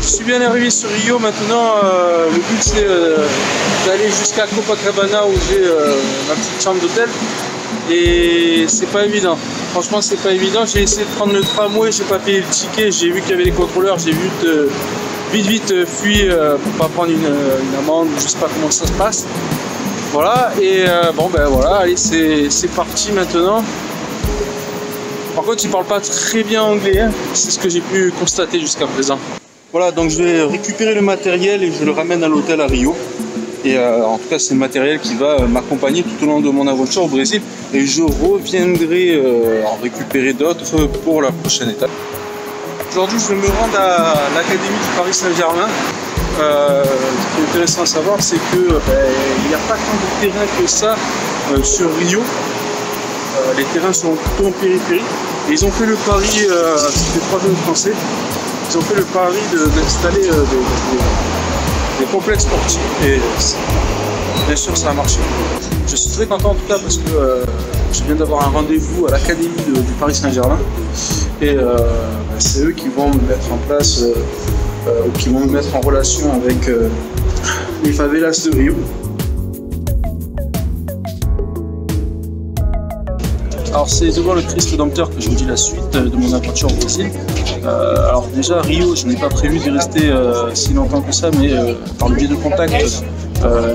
Je suis bien arrivé sur Rio maintenant. Le but c'est d'aller jusqu'à Copacabana où j'ai ma petite chambre d'hôtel. Et c'est pas évident. Franchement, c'est pas évident. J'ai essayé de prendre le tramway, j'ai pas payé le ticket. J'ai vu qu'il y avait les contrôleurs. J'ai vite fui pour pas prendre une amende. Je sais pas comment ça se passe. Voilà. Et bon ben voilà. Allez, c'est parti maintenant. Par contre, ils parlent pas très bien anglais. Hein. C'est ce que j'ai pu constater jusqu'à présent. Voilà, donc je vais récupérer le matériel et je le ramène à l'hôtel à Rio. Et en tout cas, c'est le matériel qui va m'accompagner tout au long de mon aventure au Brésil. Et je reviendrai en récupérer d'autres pour la prochaine étape. Aujourd'hui, je vais me rendre à l'Académie du Paris Saint-Germain. Ce qui est intéressant à savoir, c'est qu'il n'y a pas tant de terrain que ça sur Rio. Les terrains sont plutôt en périphérie. Et ils ont fait le pari, c'était 3 jeunes français. Ils ont fait le pari d'installer des complexes sportifs et bien sûr ça a marché. Je suis très content en tout cas parce que je viens d'avoir un rendez-vous à l'Académie du Paris Saint-Germain et c'est eux qui vont me mettre en place ou qui vont me mettre en relation avec les favelas de Rio. Alors c'est devant le Christ Rédempteur que je vous dis la suite de mon aventure au Brésil. Alors déjà à Rio, je n'ai pas prévu d'y rester si longtemps que ça, mais par le biais de contacts,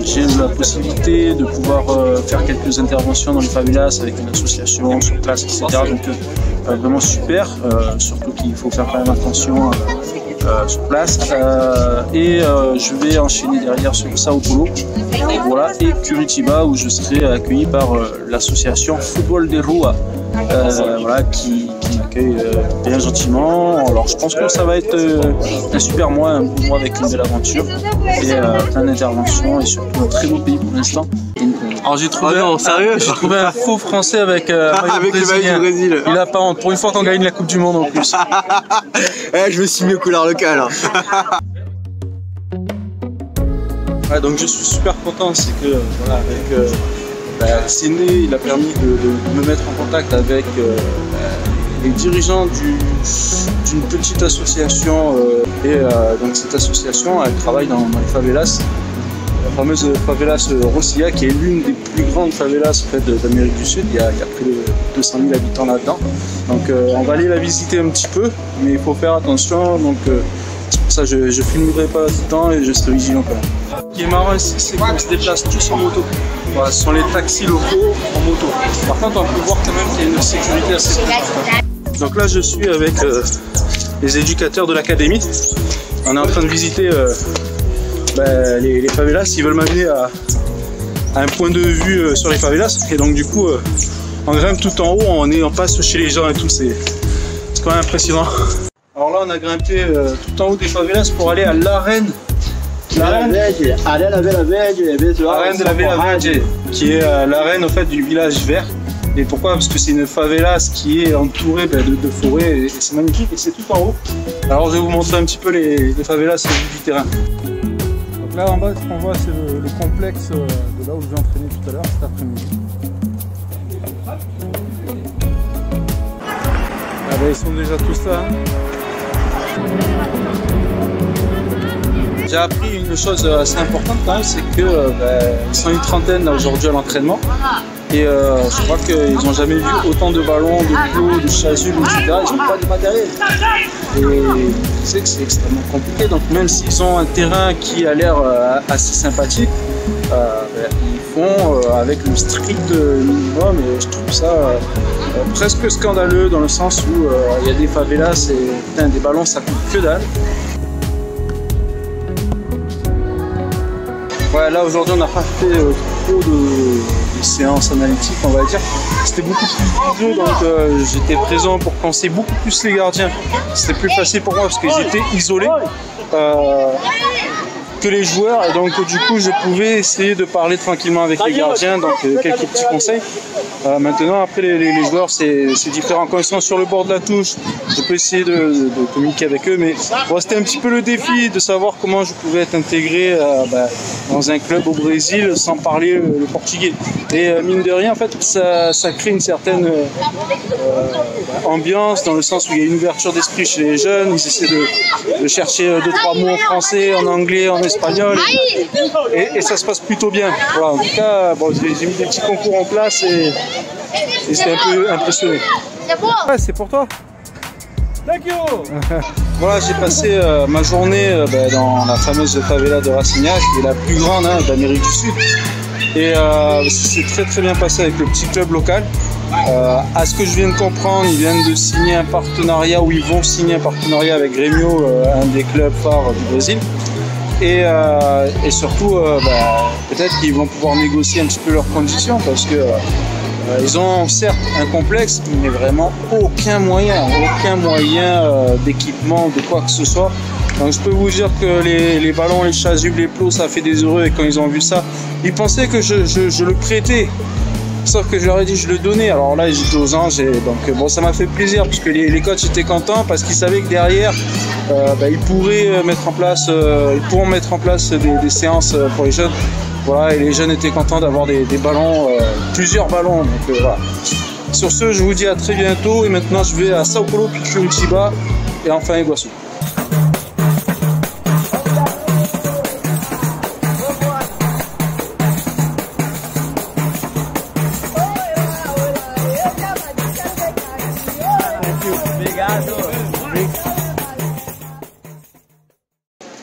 j'ai eu la possibilité de pouvoir faire quelques interventions dans les favelas avec une association sur place, etc. Donc vraiment super, surtout qu'il faut faire quand même attention sur place. Et je vais enchaîner derrière sur Sao Paulo, voilà, et Curitiba où je serai accueilli par l'association Football de Rua, voilà, qui m'accueille bien gentiment. Alors je pense que ça va être un super mois, un beau mois avec une belle aventure et plein d'interventions et surtout un très beau pays pour l'instant. Alors j'ai trouvé, trouvé un faux français avec le maillot du Brésil. Il a pas honte, pour une fois qu'on gagne la Coupe du Monde en plus. Je me suis mis aux couleurs locales. Ouais, donc je suis super content, c'est que voilà, avec Ciné, il a permis de me mettre en contact avec les dirigeants d'une petite association donc cette association elle travaille dans les favelas, la fameuse favelas Rocinha qui est l'une des plus grandes favelas en fait, d'Amérique du Sud. Il y a près de 200 000 habitants là-dedans, donc on va aller la visiter un petit peu, mais il faut faire attention, donc c'est pour ça que je ne filmerai pas tout le temps et je serai vigilant quand même. Ce qui est marrant ici, c'est qu'on se déplace tous en moto. Voilà, ce sont les taxis locaux en moto. Par contre, on peut voir quand même qu'il y a une sécurité assez importante. Donc là, je suis avec les éducateurs de l'académie. On est en train de visiter les favelas. Ils veulent m'amener à un point de vue sur les favelas. Et donc du coup, on grimpe tout en haut, on passe chez les gens et tout. C'est quand même impressionnant. Alors là, on a grimpé tout en haut des favelas pour aller à l'arène. L'arène de la Vila Verde, qui est l'arène en fait du village vert. Et pourquoi? Parce que c'est une favelas qui est entourée de forêts et c'est magnifique et c'est tout en haut. Alors je vais vous montrer un petit peu les favelas du terrain. Donc là en bas, ce qu'on voit, c'est le complexe de là où je vais entraîner tout à l'heure cet après-midi. Ah bah ils sont déjà tous là. J'ai appris une chose assez importante quand même, c'est qu'ils sont une trentaine aujourd'hui à l'entraînement et je crois qu'ils n'ont jamais vu autant de ballons, de clous, de chasubles, etc. Ils n'ont pas de matériel. Et tu sais que c'est extrêmement compliqué, donc même s'ils ont un terrain qui a l'air assez sympathique, ils font avec le strict minimum et je trouve ça presque scandaleux dans le sens où il y a des favelas et des ballons ça coûte que dalle. Ouais, là aujourd'hui on n'a pas fait trop de séances analytiques, on va dire. C'était beaucoup plus vidéo, donc j'étais présent pour penser beaucoup plus les gardiens. C'était plus facile pour moi parce que j'étais isolé. que les joueurs, et donc du coup je pouvais essayer de parler tranquillement avec les gardiens, donc quelques petits conseils. Maintenant après les joueurs c'est différent, quand ils sont sur le bord de la touche je peux essayer de communiquer avec eux, mais bon, c'était un petit peu le défi de savoir comment je pouvais être intégré dans un club au Brésil sans parler le portugais. Et mine de rien en fait ça crée une certaine ambiance, dans le sens où il y a une ouverture d'esprit chez les jeunes, ils essaient de chercher 2-3 mots en français, en anglais, en espagnol, et ça se passe plutôt bien. Voilà, en tout cas, bon, j'ai mis des petits concours en place et j'étais un peu impressionné. Ouais, c'est pour toi. Thank you. Voilà, j'ai passé ma journée dans la fameuse favela de Racinha, qui est la plus grande d'Amérique du Sud. Et c'est très très bien passé avec le petit club local. À ce que je viens de comprendre, ils viennent de signer un partenariat, ou ils vont signer un partenariat avec Grêmio, un des clubs phares du Brésil. Et surtout, peut-être qu'ils vont pouvoir négocier un petit peu leurs conditions, parce que ils ont certes un complexe, mais vraiment aucun moyen d'équipement, de quoi que ce soit. Donc je peux vous dire que les ballons, les chasubles, les plots, ça fait des heureux, et quand ils ont vu ça, ils pensaient que je le prêtais. Sauf que je leur ai dit je le donnais. Alors là j'étais aux anges, donc bon, ça m'a fait plaisir parce que les coachs étaient contents, parce qu'ils savaient que derrière ils pourront mettre en place des séances pour les jeunes. Voilà, et les jeunes étaient contents d'avoir des ballons, plusieurs ballons. Donc voilà. Sur ce, je vous dis à très bientôt, et maintenant je vais à Sao Paulo, puis Curitiba et enfin Iguaçu.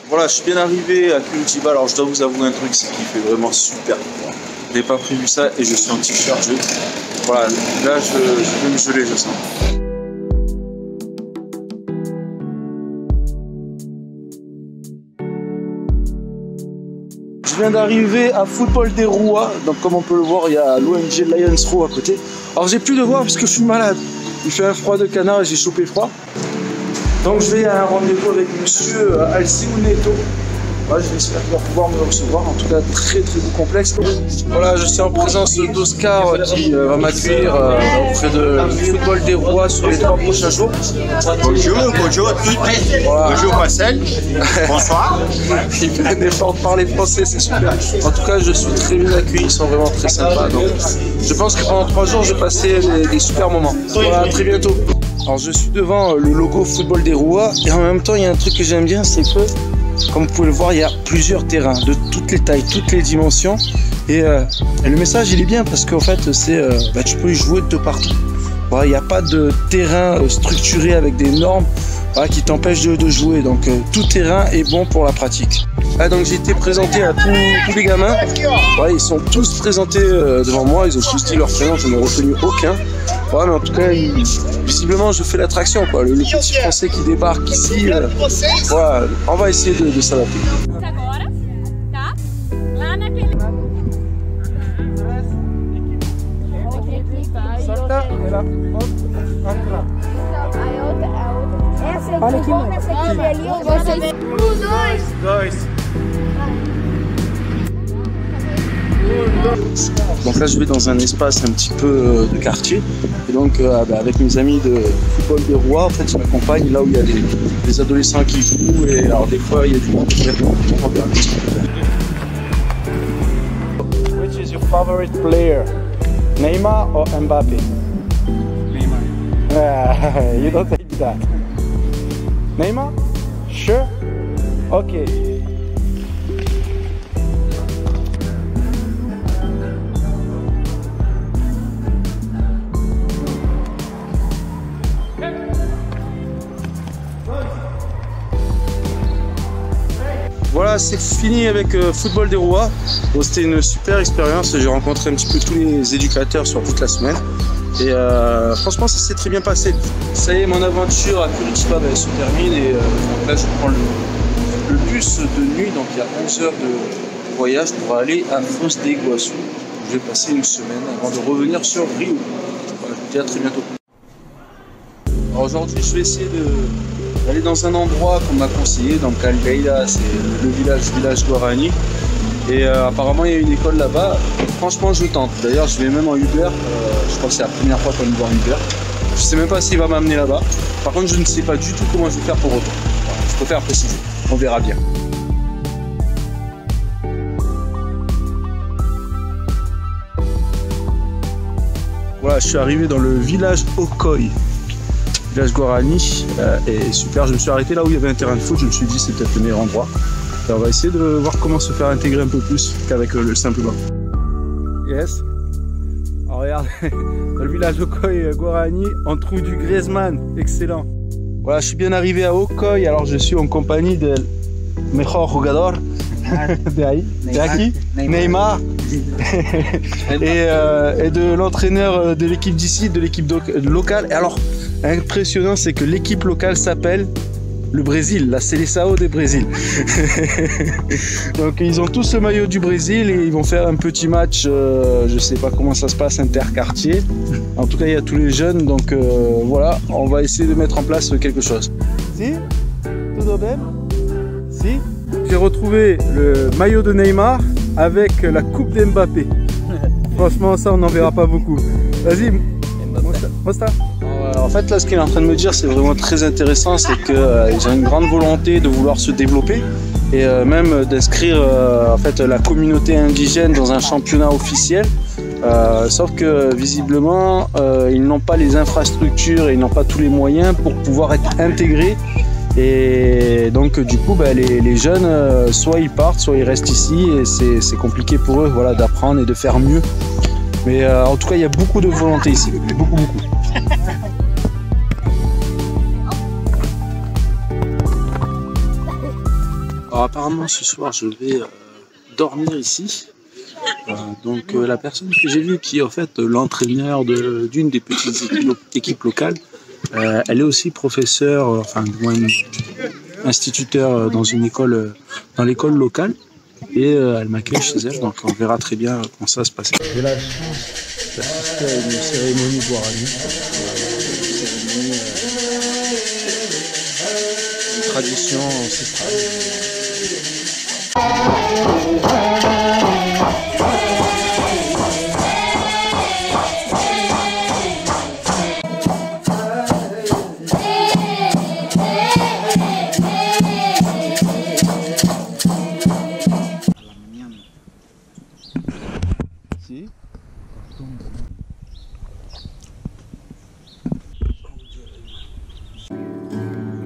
Voilà, je suis bien arrivé à Curitiba. Alors je dois vous avouer un truc, c'est qu'il fait vraiment super froid. Je n'ai pas prévu ça et je suis en t-shirt. Voilà, là je vais me geler, je sens. Je viens d'arriver à Football des Rua. Donc comme on peut le voir, il y a l'ONG Lions Row à côté. Alors j'ai plus de voix parce que je suis malade. Il fait un froid de canard et j'ai chopé froid. Donc je vais à un rendez-vous avec monsieur Alcino Neto. Voilà, j'espère qu'il va pouvoir me recevoir. En tout cas, très très beau complexe. Voilà, je suis en présence d'Oscar qui va m'accueillir auprès du Football des Rois sur les 3 prochains jours. Bonjour à tous. Voilà. Bonjour Marcel. Bonsoir. Il fait un effort de parler français, c'est super. En tout cas, je suis très bien accueilli, ils sont vraiment très sympas. Donc, je pense que pendant 3 jours, je vais passer des super moments. Voilà, à très bientôt. Alors je suis devant le logo Football des Rois, et en même temps il y a un truc que j'aime bien, c'est que comme vous pouvez le voir, il y a plusieurs terrains de toutes les tailles, toutes les dimensions, et le message il est bien parce qu'en fait c'est tu peux y jouer de partout. Voilà, il n'y a pas de terrain structuré avec des normes qui t'empêchent de jouer, donc tout terrain est bon pour la pratique. Donc j'ai été présenté à tous les gamins. Voilà, ils sont tous présentés devant moi, ils ont tous dit leur prénom, je n'ai retenu aucun. Voilà, mais en tout cas, visiblement, je fais l'attraction, quoi. Le petit français qui débarque ici, voilà, on va essayer de s'adapter. Donc là je vais dans un espace un petit peu de quartier, et donc avec mes amis de Football des Rois, en fait je m'accompagne là où il y a des adolescents qui jouent, et alors des fois il y a du monde qui vient. Which is your favorite player? Neymar or Mbappé? Neymar. You don't think that. Neymar? Sure? Okay. Voilà, c'est fini avec Football des Rois. Bon, c'était une super expérience, j'ai rencontré un petit peu tous les éducateurs sur toute la semaine. Et franchement, ça s'est très bien passé. Ça y est, mon aventure à Curitiba se termine, et donc là je prends le bus de nuit, donc il y a 11 heures de voyage pour aller à Foz do Iguaçu. Je vais passer une semaine avant de revenir sur Rio. Voilà, je vous dis à très bientôt. Alors aujourd'hui, je vais essayer aller dans un endroit qu'on m'a conseillé, donc Aldeia, c'est le village Guarani. Et apparemment il y a une école là-bas. Franchement je tente. D'ailleurs je vais même en Uber. Je crois que c'est la première fois qu'on me voit en Uber. Je sais même pas s'il va m'amener là-bas. Par contre je ne sais pas du tout comment je vais faire pour retour. Voilà, je préfère préciser. On verra bien. Voilà, je suis arrivé dans le village Okoi, village Guarani, et super, je me suis arrêté là où il y avait un terrain de foot, je me suis dit c'est peut-être le meilleur endroit. Et on va essayer de voir comment se faire intégrer un peu plus qu'avec le simple banc. Yes. Alors regarde, dans le village Okoi Guarani, on trouve du Griezmann, excellent. Voilà, je suis bien arrivé à Okoi, alors je suis en compagnie de mejor jugador de aquí, Neymar, et de l'entraîneur de l'équipe d'ici, de l'équipe locale. Et alors, impressionnant, c'est que l'équipe locale s'appelle le Brésil, la Seleção du Brésil. Donc ils ont tous le maillot du Brésil et ils vont faire un petit match, je sais pas comment ça se passe, interquartier. En tout cas, il y a tous les jeunes, donc voilà, on va essayer de mettre en place quelque chose. Si, tout bien? Si. J'ai retrouvé le maillot de Neymar avec la coupe d'Mbappé. Franchement, ça, on n'en verra pas beaucoup. Vas-y, Mosta. En fait, là, ce qu'il est en train de me dire, c'est vraiment très intéressant, c'est qu'ils ont une grande volonté de vouloir se développer et même d'inscrire en fait, la communauté indigène dans un championnat officiel. Sauf que visiblement, ils n'ont pas les infrastructures et ils n'ont pas tous les moyens pour pouvoir être intégrés. Et donc du coup les jeunes soit ils partent, soit ils restent ici et c'est compliqué pour eux, voilà, d'apprendre et de faire mieux. Mais en tout cas il y a beaucoup de volonté ici, beaucoup. Alors apparemment ce soir je vais dormir ici. Donc la personne que j'ai vue qui est en fait l'entraîneur d'une des petites équipes locales, elle est aussi professeure, enfin du moins instituteur dans une école, dans l'école locale, et elle m'accueille chez elle, donc on verra très bien comment ça va se passer. J'ai la chance d'assister à une cérémonie Guarani, une tradition ancestrale.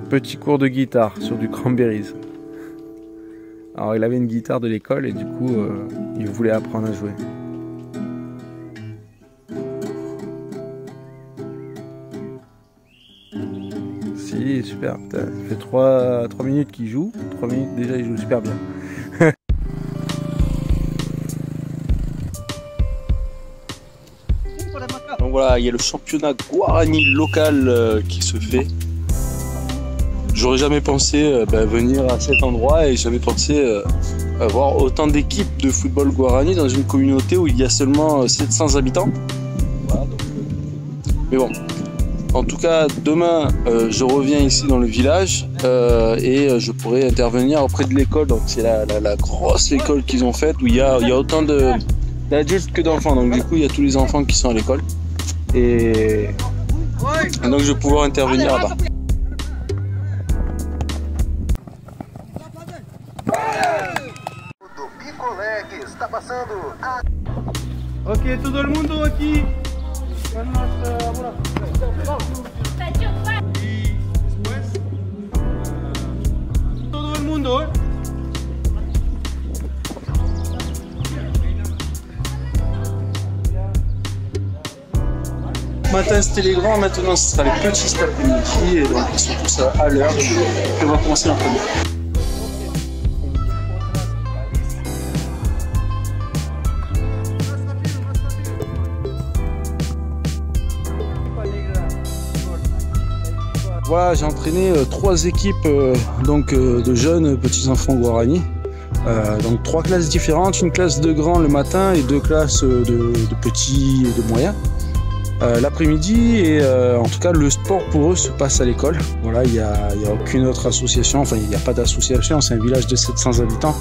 Petit cours de guitare sur du Cranberries. Alors il avait une guitare de l'école et du coup il voulait apprendre à jouer. Si, super, ça fait 3 minutes qu'il joue, 3 minutes déjà il joue super bien. Donc voilà, il y a le championnat Guarani local qui se fait. J'aurais jamais pensé venir à cet endroit et jamais pensé avoir autant d'équipes de football Guarani dans une communauté où il y a seulement 700 habitants. Voilà, donc, mais bon, en tout cas, demain, je reviens ici dans le village et je pourrai intervenir auprès de l'école. Donc c'est la grosse école qu'ils ont faite où il y a autant d'adultes que d'enfants. Donc du coup, il y a tous les enfants qui sont à l'école. Et donc je vais pouvoir intervenir là-bas. Ok, todo el mundo aquí. Todo el mundo. Matin c'était les grands, maintenant ce sera les petits cet après-midi et donc ils sont tous à l'heure. On va commencer l'entraînement. Voilà, j'ai entraîné 3 équipes de jeunes petits enfants Guarani. Donc 3 classes différentes, une classe de grands le matin et 2 classes de petits et de moyens. l'après-midi et en tout cas le sport pour eux se passe à l'école. Voilà, il y a aucune autre association, enfin il n'y a pas d'association, c'est un village de 700 habitants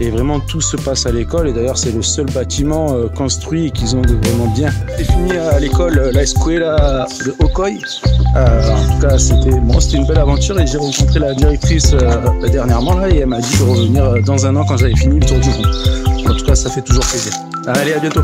et vraiment tout se passe à l'école et d'ailleurs c'est le seul bâtiment construit et qu'ils ont vraiment bien défini à l'école, la escuela de Ocoy. En tout cas c'était une belle aventure et j'ai rencontré la directrice dernièrement là et elle m'a dit de revenir dans un an quand j'avais fini le tour du monde. En tout cas ça fait toujours plaisir. Allez, à bientôt.